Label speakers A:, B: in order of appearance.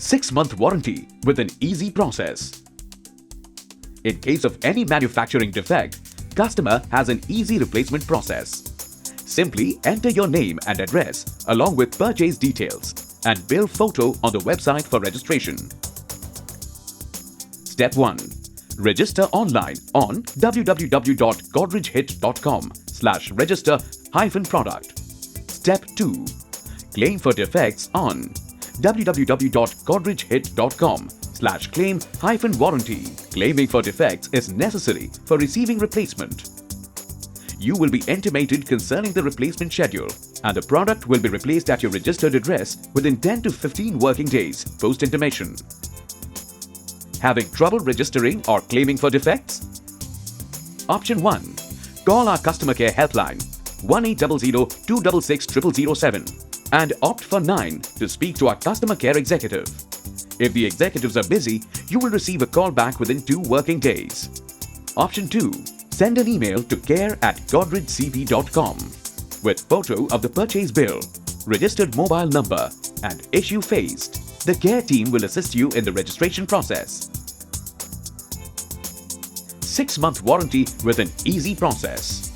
A: 6-month warranty with an easy process. In case of any manufacturing defect, customer has an easy replacement process. Simply enter your name and address along with purchase details and bill photo on the website for registration. Step 1. Register online on www.godrejhit.com/register-product. Step 2. Claim for defects on www.godrejhit.com/claim-warranty. Claiming for defects is necessary for receiving replacement. You will be intimated concerning the replacement schedule, and the product will be replaced at your registered address within 10 to 15 working days post-intimation. Having trouble registering or claiming for defects? Option 1. Call our customer care helpline 1800-266-0007 and opt for 9 to speak to our customer care executive. If the executives are busy, you will receive a call back within 2 working days. Option 2. Send an email to care@godrejcp.com with photo of the purchase bill, registered mobile number and issue faced. The care team will assist you in the registration process. 6-month warranty with an easy process.